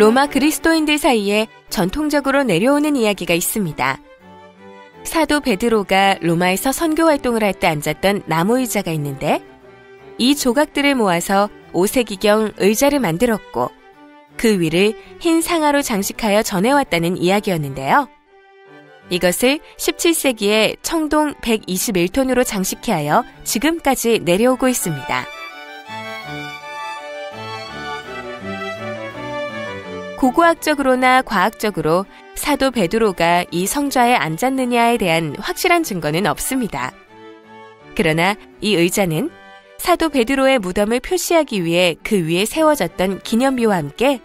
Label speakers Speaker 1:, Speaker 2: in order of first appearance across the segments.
Speaker 1: 로마 그리스도인들 사이에 전통적으로 내려오는 이야기가 있습니다. 사도 베드로가 로마에서 선교 활동을 할 때 앉았던 나무 의자가 있는데 이 조각들을 모아서 5세기경 의자를 만들었고 그 위를 흰 상아로 장식하여 전해왔다는 이야기였는데요. 이것을 17세기에 청동 121톤으로 장식해하여 지금까지 내려오고 있습니다. 고고학적으로나 과학적으로 사도 베드로가 이 성좌에 앉았느냐에 대한 확실한 증거는 없습니다. 그러나 이 의자는 사도 베드로의 무덤을 표시하기 위해 그 위에 세워졌던 기념비와 함께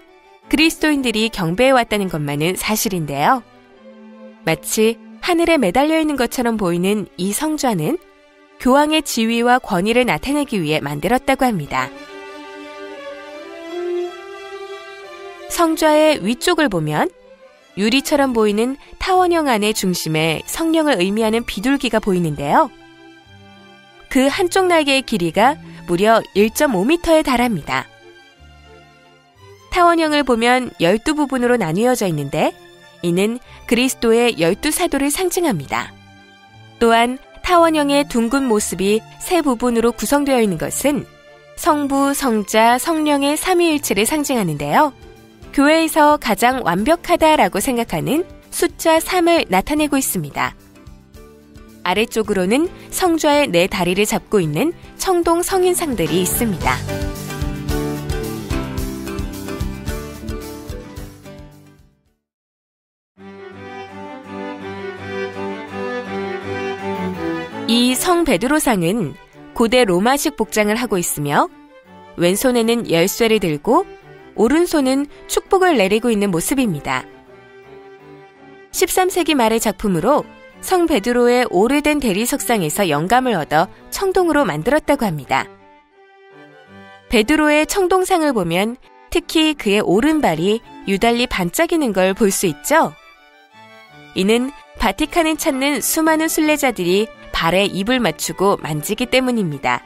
Speaker 1: 그리스도인들이 경배해왔다는 것만은 사실인데요. 마치 하늘에 매달려 있는 것처럼 보이는 이 성좌는 교황의 지위와 권위를 나타내기 위해 만들었다고 합니다. 성좌의 위쪽을 보면 유리처럼 보이는 타원형 안의 중심에 성령을 의미하는 비둘기가 보이는데요. 그 한쪽 날개의 길이가 무려 1.5m에 달합니다. 타원형을 보면 12부분으로 나뉘어져 있는데 이는 그리스도의 12사도를 상징합니다. 또한 타원형의 둥근 모습이 세 부분으로 구성되어 있는 것은 성부, 성자, 성령의 삼위일체를 상징하는데요. 교회에서 가장 완벽하다라고 생각하는 숫자 3을 나타내고 있습니다. 아래쪽으로는 성좌의 네 다리를 잡고 있는 청동 성인상들이 있습니다. 이 성 베드로상은 고대 로마식 복장을 하고 있으며 왼손에는 열쇠를 들고 오른손은 축복을 내리고 있는 모습입니다. 13세기 말의 작품으로 성 베드로의 오래된 대리석상에서 영감을 얻어 청동으로 만들었다고 합니다. 베드로의 청동상을 보면 특히 그의 오른발이 유달리 반짝이는 걸 볼 수 있죠? 이는 바티칸을 찾는 수많은 순례자들이 발에 입을 맞추고 만지기 때문입니다.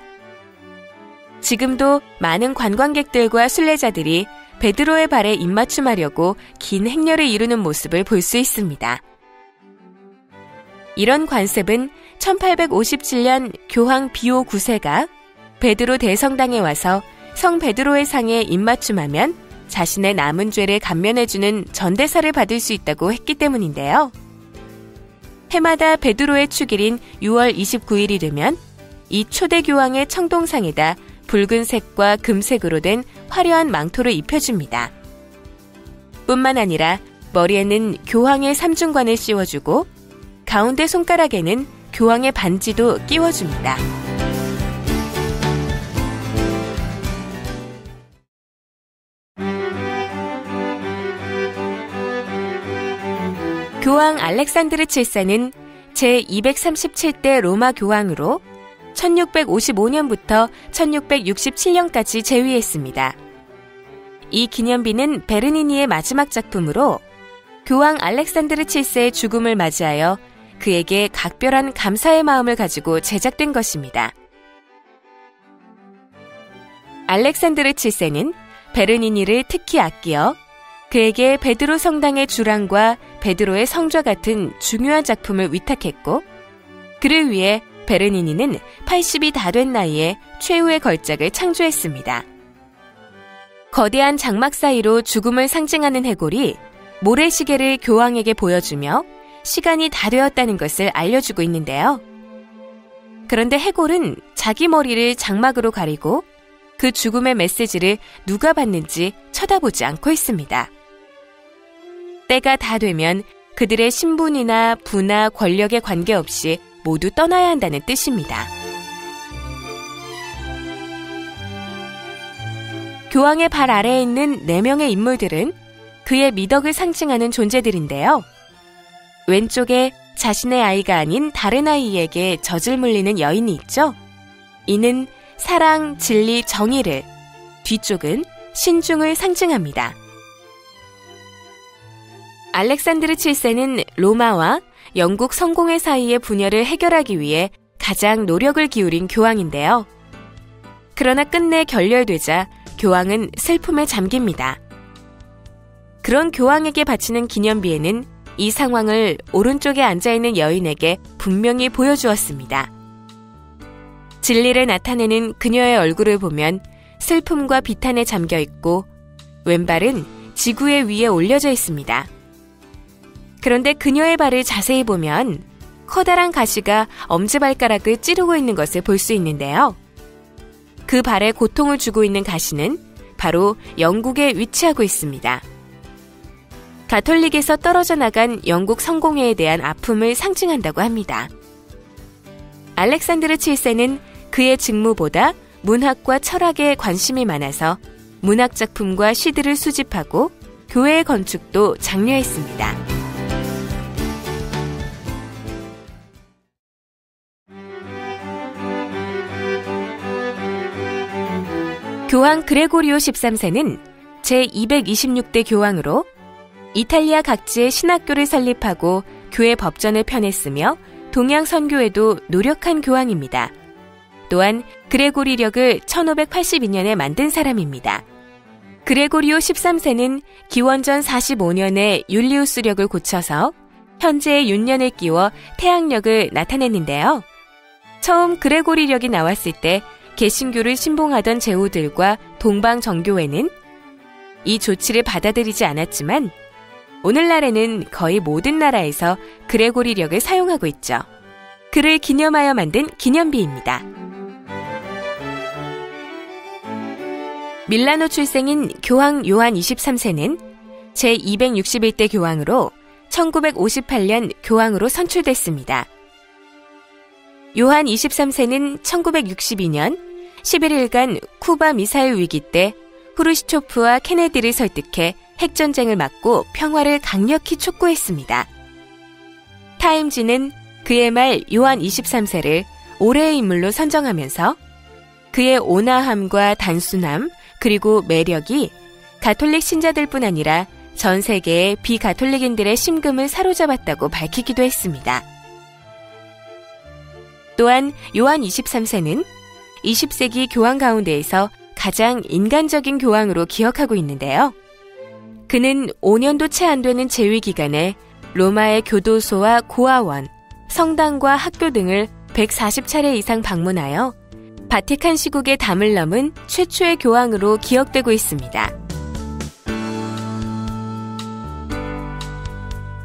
Speaker 1: 지금도 많은 관광객들과 순례자들이 베드로의 발에 입맞춤하려고 긴 행렬을 이루는 모습을 볼 수 있습니다. 이런 관습은 1857년 교황 비오 9세가 베드로 대성당에 와서 성 베드로의 상에 입맞춤하면 자신의 남은 죄를 감면해주는 전대사를 받을 수 있다고 했기 때문인데요. 해마다 베드로의 축일인 6월 29일이 되면 이 초대 교황의 청동상에다 붉은색과 금색으로 된 화려한 망토를 입혀줍니다. 뿐만 아니라 머리에는 교황의 삼중관을 씌워주고 가운데 손가락에는 교황의 반지도 끼워줍니다. 교황 알렉산드르 7세는 제237대 로마 교황으로 1655년부터 1667년까지 재위했습니다. 이 기념비는 베르니니의 마지막 작품으로 교황 알렉산드르 7세의 죽음을 맞이하여 그에게 각별한 감사의 마음을 가지고 제작된 것입니다. 알렉산드르 7세는 베르니니를 특히 아끼어 그에게 베드로 성당의 주랑과 베드로의 성좌 같은 중요한 작품을 위탁했고 그를 위해 베르니니는 80이 다 된 나이에 최후의 걸작을 창조했습니다. 거대한 장막 사이로 죽음을 상징하는 해골이 모래시계를 교황에게 보여주며 시간이 다 되었다는 것을 알려주고 있는데요. 그런데 해골은 자기 머리를 장막으로 가리고 그 죽음의 메시지를 누가 받는지 쳐다보지 않고 있습니다. 때가 다 되면 그들의 신분이나 부나 권력에 관계없이 모두 떠나야 한다는 뜻입니다. 교황의 발 아래에 있는 4명의 인물들은 그의 미덕을 상징하는 존재들인데요. 왼쪽에 자신의 아이가 아닌 다른 아이에게 젖을 물리는 여인이 있죠. 이는 사랑, 진리, 정의를, 뒤쪽은 신중을 상징합니다. 알렉산드르 7세는 로마와 영국 성공회 사이의 분열을 해결하기 위해 가장 노력을 기울인 교황인데요. 그러나 끝내 결렬되자 교황은 슬픔에 잠깁니다. 그런 교황에게 바치는 기념비에는 이 상황을 오른쪽에 앉아있는 여인에게 분명히 보여주었습니다. 진리를 나타내는 그녀의 얼굴을 보면 슬픔과 비탄에 잠겨있고 왼발은 지구의 위에 올려져 있습니다. 그런데 그녀의 발을 자세히 보면 커다란 가시가 엄지발가락을 찌르고 있는 것을 볼 수 있는데요. 그 발에 고통을 주고 있는 가시는 바로 영국에 위치하고 있습니다. 가톨릭에서 떨어져 나간 영국 성공회에 대한 아픔을 상징한다고 합니다. 알렉산드르 7세는 그의 직무보다 문학과 철학에 관심이 많아서 문학 작품과 시들을 수집하고 교회의 건축도 장려했습니다. 교황 그레고리오 13세는 제226대 교황으로 이탈리아 각지에 신학교를 설립하고 교회 법전을 펴냈으며 동양 선교에도 노력한 교황입니다. 또한 그레고리력을 1582년에 만든 사람입니다. 그레고리오 13세는 기원전 45년에 율리우스력을 고쳐서 현재의 윤년을 끼워 태양력을 나타냈는데요. 처음 그레고리력이 나왔을 때 개신교를 신봉하던 제후들과 동방정교회는 이 조치를 받아들이지 않았지만 오늘날에는 거의 모든 나라에서 그레고리력을 사용하고 있죠. 그를 기념하여 만든 기념비입니다. 밀라노 출생인 교황 요한 23세는 제261대 교황으로 1958년 교황으로 선출됐습니다. 요한 23세는 1962년 11일간 쿠바 미사일 위기 때 후르시초프와 케네디를 설득해 핵전쟁을 막고 평화를 강력히 촉구했습니다. 타임지는 그의 말 요한 23세를 올해의 인물로 선정하면서 그의 온화함과 단순함 그리고 매력이 가톨릭 신자들뿐 아니라 전 세계의 비가톨릭인들의 심금을 사로잡았다고 밝히기도 했습니다. 또한 요한 23세는 20세기 교황 가운데에서 가장 인간적인 교황으로 기억하고 있는데요. 그는 5년도 채 안 되는 재위 기간에 로마의 교도소와 고아원, 성당과 학교 등을 140차례 이상 방문하여 바티칸 시국의 담을 넘은 최초의 교황으로 기억되고 있습니다.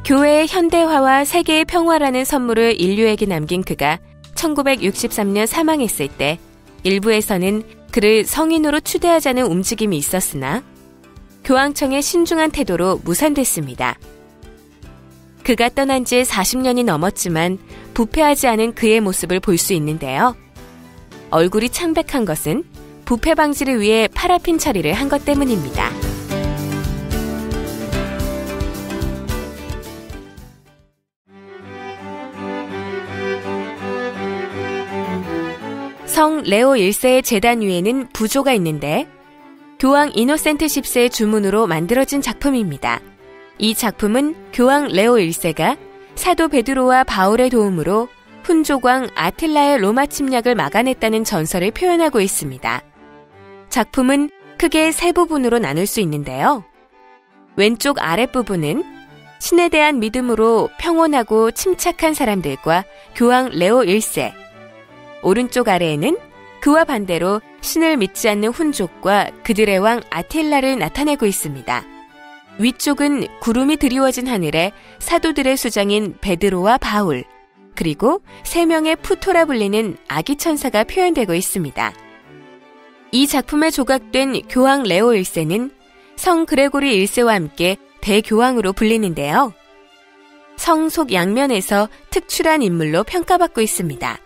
Speaker 1: 교회의 현대화와 세계의 평화라는 선물을 인류에게 남긴 그가 1963년 사망했을 때 일부에서는 그를 성인으로 추대하자는 움직임이 있었으나 교황청의 신중한 태도로 무산됐습니다. 그가 떠난 지 40년이 넘었지만 부패하지 않은 그의 모습을 볼 수 있는데요. 얼굴이 창백한 것은 부패 방지를 위해 파라핀 처리를 한 것 때문입니다. 성 레오 1세의 제단 위에는 부조가 있는데 교황 이노센트 10세의 주문으로 만들어진 작품입니다. 이 작품은 교황 레오 1세가 사도 베드로와 바울의 도움으로 훈조광 아틸라의 로마 침략을 막아냈다는 전설을 표현하고 있습니다. 작품은 크게 세 부분으로 나눌 수 있는데요. 왼쪽 아랫부분은 신에 대한 믿음으로 평온하고 침착한 사람들과 교황 레오 1세, 오른쪽 아래에는 그와 반대로 신을 믿지 않는 훈족과 그들의 왕 아틸라를 나타내고 있습니다. 위쪽은 구름이 드리워진 하늘에 사도들의 수장인 베드로와 바울, 그리고 3명의 푸토라 불리는 아기 천사가 표현되고 있습니다. 이 작품에 조각된 교황 레오 1세는 성 그레고리 1세와 함께 대교황으로 불리는데요. 성 속 양면에서 특출한 인물로 평가받고 있습니다.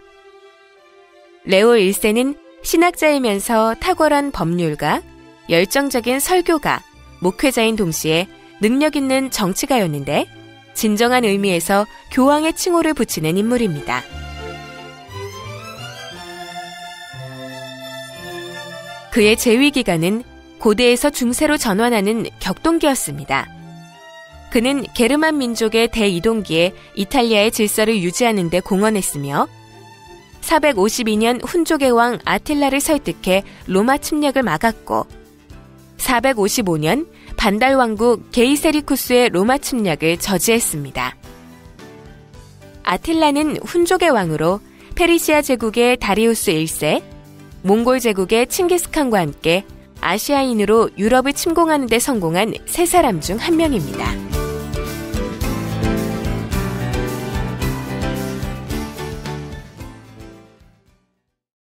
Speaker 1: 레오 1세는 신학자이면서 탁월한 법률가, 열정적인 설교가, 목회자인 동시에 능력 있는 정치가였는데 진정한 의미에서 교황의 칭호를 붙이는 인물입니다. 그의 재위 기간은 고대에서 중세로 전환하는 격동기였습니다. 그는 게르만 민족의 대이동기에 이탈리아의 질서를 유지하는 데 공헌했으며 452년 훈족의 왕 아틸라를 설득해 로마 침략을 막았고 455년 반달 왕국 게이세리쿠스의 로마 침략을 저지했습니다. 아틸라는 훈족의 왕으로 페르시아 제국의 다리우스 1세, 몽골 제국의 칭기스칸과 함께 아시아인으로 유럽을 침공하는 데 성공한 세 사람 중 한 명입니다.